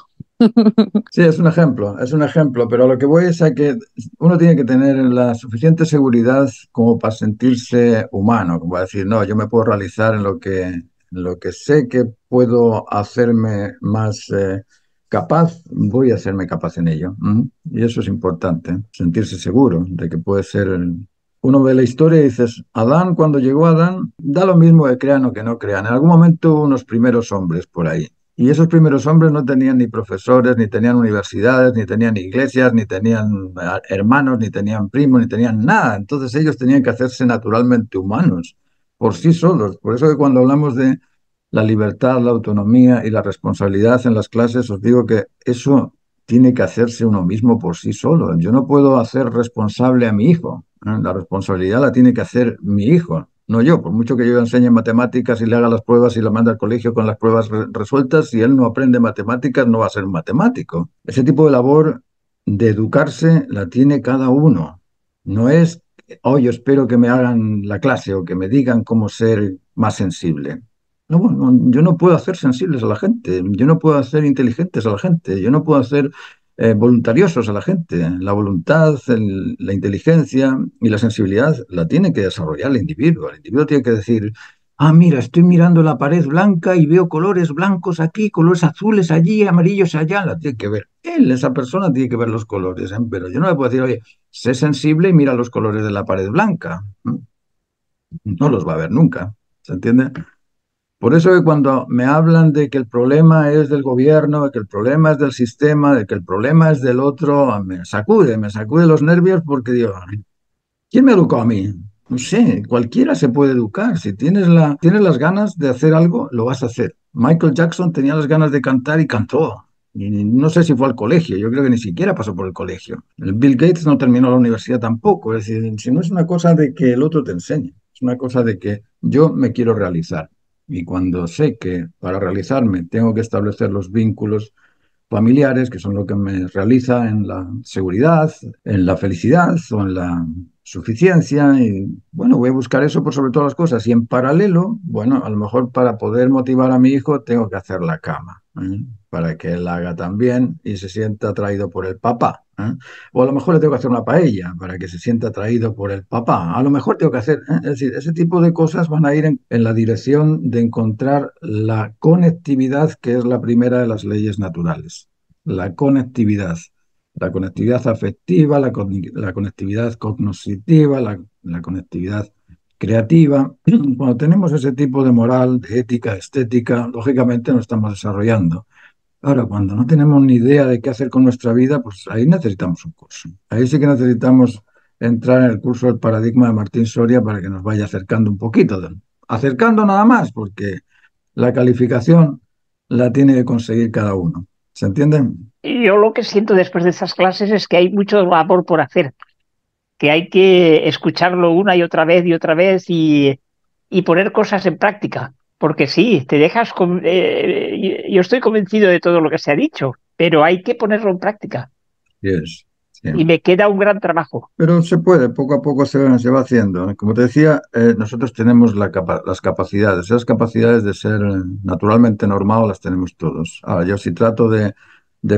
sí, es un ejemplo, pero a lo que voy es a que uno tiene que tener la suficiente seguridad como para sentirse humano, como para decir, no, yo me puedo realizar en lo que sé que puedo hacerme más capaz, voy a hacerme capaz en ello. Y eso es importante, sentirse seguro de que puede ser. Uno ve la historia y dices, Adán, cuando llegó Adán, da lo mismo que crean o que no crean. En algún momento hubo unos primeros hombres por ahí. Y esos primeros hombres no tenían ni profesores, ni tenían universidades, ni tenían iglesias, ni tenían hermanos, ni tenían primos, ni tenían nada. Entonces ellos tenían que hacerse naturalmente humanos por sí solos. Por eso que cuando hablamos de la libertad, la autonomía y la responsabilidad en las clases, os digo que eso tiene que hacerse uno mismo por sí solo. Yo no puedo hacer responsable a mi hijo, ¿eh? La responsabilidad la tiene que hacer mi hijo, no yo. Por mucho que yo le enseñe matemáticas y le haga las pruebas y lo mande al colegio con las pruebas resueltas, si él no aprende matemáticas, no va a ser un matemático. Ese tipo de labor de educarse la tiene cada uno. No es, yo espero que me hagan la clase o que me digan cómo ser más sensible. No, yo no puedo hacer sensibles a la gente, yo no puedo hacer inteligentes a la gente, yo no puedo hacer voluntariosos a la gente. La voluntad, la inteligencia y la sensibilidad la tiene que desarrollar el individuo. El individuo tiene que decir, mira, estoy mirando la pared blanca y veo colores blancos aquí, colores azules allí, amarillos allá. La tiene que ver él, esa persona tiene que ver los colores, ¿eh? Pero yo no le puedo decir, oye, sé sensible y mira los colores de la pared blanca. No los va a ver nunca, ¿se entiende? Por eso que cuando me hablan de que el problema es del gobierno, de que el problema es del sistema, de que el problema es del otro, me sacude los nervios porque digo, ¿quién me educó a mí? No sé, cualquiera se puede educar. Si tienes las ganas de hacer algo, lo vas a hacer. Michael Jackson tenía las ganas de cantar y cantó. Y no sé si fue al colegio, yo creo que ni siquiera pasó por el colegio. El Bill Gates no terminó la universidad tampoco, es decir, si no es una cosa de que el otro te enseñe, es una cosa de que yo me quiero realizar. Y cuando sé que para realizarme tengo que establecer los vínculos familiares, que son lo que me realiza en la seguridad, en la felicidad o en la suficiencia. Y bueno, voy a buscar eso por sobre todas las cosas. Y en paralelo, bueno, a lo mejor para poder motivar a mi hijo tengo que hacer la cama, ¿eh? Para que él la haga también y se sienta atraído por el papá. ¿Eh? O a lo mejor le tengo que hacer una paella para que se sienta atraído por el papá. A lo mejor tengo que hacer, es decir, ese tipo de cosas van a ir en la dirección de encontrar la conectividad, que es la primera de las leyes naturales. La conectividad. La conectividad afectiva, la conectividad cognoscitiva, la conectividad creativa. Cuando tenemos ese tipo de moral, de ética, estética, lógicamente nos estamos desarrollando. Ahora, cuando no tenemos ni idea de qué hacer con nuestra vida, pues ahí necesitamos un curso. Ahí sí que necesitamos entrar en el curso del paradigma de Martín Soria para que nos vaya acercando un poquito. Acercando nada más, porque la calificación la tiene que conseguir cada uno. ¿Se entiende? Y yo lo que siento después de estas clases es que hay mucho labor por hacer, que hay que escucharlo una y otra vez y poner cosas en práctica. Porque sí, te dejas. Yo estoy convencido de todo lo que se ha dicho, pero hay que ponerlo en práctica. Yes, sí. Y me queda un gran trabajo. Pero se puede, poco a poco se va haciendo. Como te decía, nosotros tenemos las capacidades. Esas capacidades de ser naturalmente normal las tenemos todos. Ahora, yo si trato de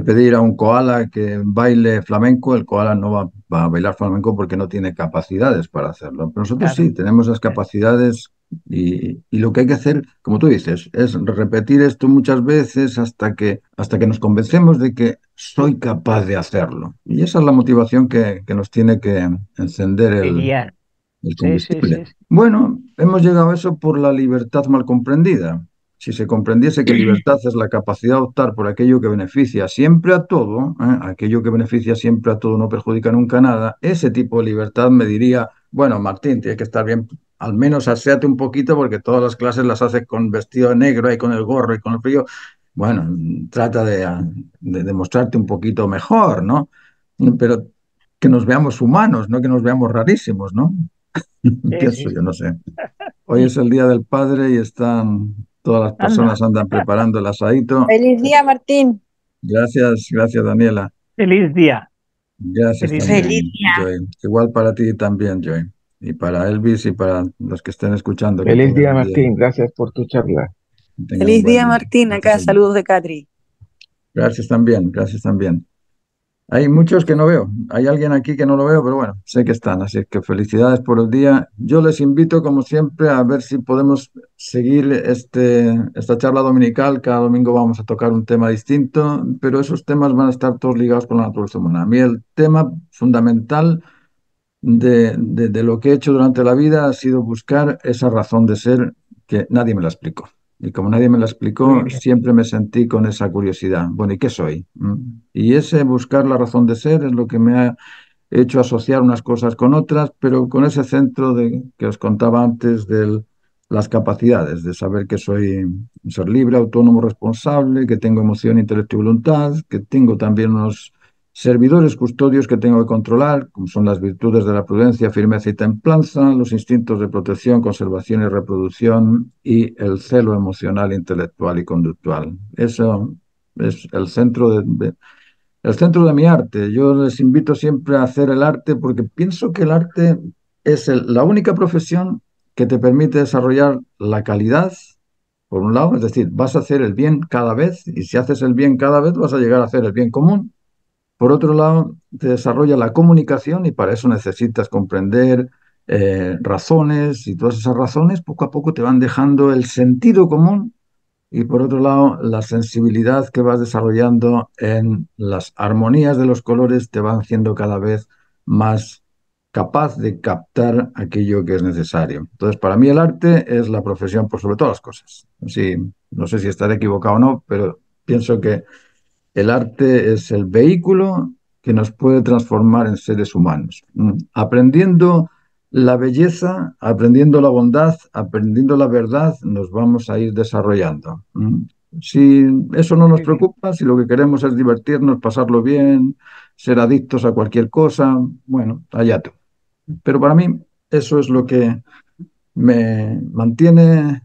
pedir a un koala que baile flamenco, el koala no va a bailar flamenco porque no tiene capacidades para hacerlo. Pero nosotros Claro. sí, tenemos las capacidades y lo que hay que hacer, como tú dices, es repetir esto muchas veces hasta que nos convencemos de que soy capaz de hacerlo. Y esa es la motivación que nos tiene que encender Genial. el Sí, sí, combustible. sí. Bueno, hemos llegado a eso por la libertad mal comprendida. Si se comprendiese que libertad es la capacidad de optar por aquello que beneficia siempre a todo, aquello que beneficia siempre a todo, no perjudica nunca nada, ese tipo de libertad me diría, bueno, Martín, tienes que estar bien, al menos aséate un poquito porque todas las clases las haces con vestido de negro y con el gorro y con el frío. Bueno, trata de demostrarte un poquito mejor, ¿no? Pero que nos veamos humanos, no que nos veamos rarísimos, ¿no? Sí, sí, Pienso yo, sí. no sé. Hoy es el Día del Padre y están todas las Anda, personas andan preparando el asadito. Feliz día, Martín. Gracias, gracias Daniela. feliz día. Gracias Feliz día. Feliz también, día. Joy. Igual para ti también, Joy. Y para Elvis y para los que estén escuchando, que Feliz tengan día, un día, Martín. Gracias por tu charla. que tengan un Feliz buen día, día. Martín. Gracias, Acá Elvis. saludos de Catri. Gracias también, gracias también. Hay muchos que no veo. Hay alguien aquí que no lo veo, pero bueno, sé que están. Así que felicidades por el día. Yo les invito, como siempre, a ver si podemos seguir esta charla dominical. Cada domingo vamos a tocar un tema distinto, pero esos temas van a estar todos ligados con la naturaleza humana. A mí el tema fundamental de lo que he hecho durante la vida ha sido buscar esa razón de ser que nadie me la explicó. Y como nadie me la Muy explicó, bien. siempre me sentí con esa curiosidad. Bueno, ¿y qué soy? Y ese buscar la razón de ser es lo que me ha hecho asociar unas cosas con otras, pero con ese centro que os contaba antes de las capacidades, de saber que soy un ser libre, autónomo, responsable, que tengo emoción, intelecto y voluntad, que tengo también unos servidores custodios que tengo que controlar, como son las virtudes de la prudencia, firmeza y templanza, los instintos de protección, conservación y reproducción y el celo emocional, intelectual y conductual. Eso es el centro de mi arte. Yo les invito siempre a hacer el arte porque pienso que el arte es la única profesión que te permite desarrollar la calidad, por un lado, es decir, vas a hacer el bien cada vez y si haces el bien cada vez vas a llegar a hacer el bien común. Por otro lado, te desarrolla la comunicación y para eso necesitas comprender razones y todas esas razones poco a poco te van dejando el sentido común y por otro lado, la sensibilidad que vas desarrollando en las armonías de los colores te van haciendo cada vez más capaz de captar aquello que es necesario. Entonces, para mí el arte es la profesión por sobre todas las cosas. Sí, no sé si estaré equivocado o no, pero pienso que el arte es el vehículo que nos puede transformar en seres humanos. Aprendiendo la belleza, aprendiendo la bondad, aprendiendo la verdad, nos vamos a ir desarrollando. Si eso no nos preocupa, si lo que queremos es divertirnos, pasarlo bien, ser adictos a cualquier cosa, bueno, allá tú. Pero para mí eso es lo que me mantiene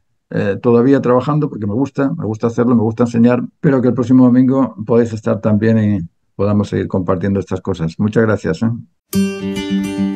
todavía trabajando porque me gusta hacerlo, me gusta enseñar, pero que el próximo domingo podéis estar también y podamos seguir compartiendo estas cosas. Muchas gracias, ¿eh?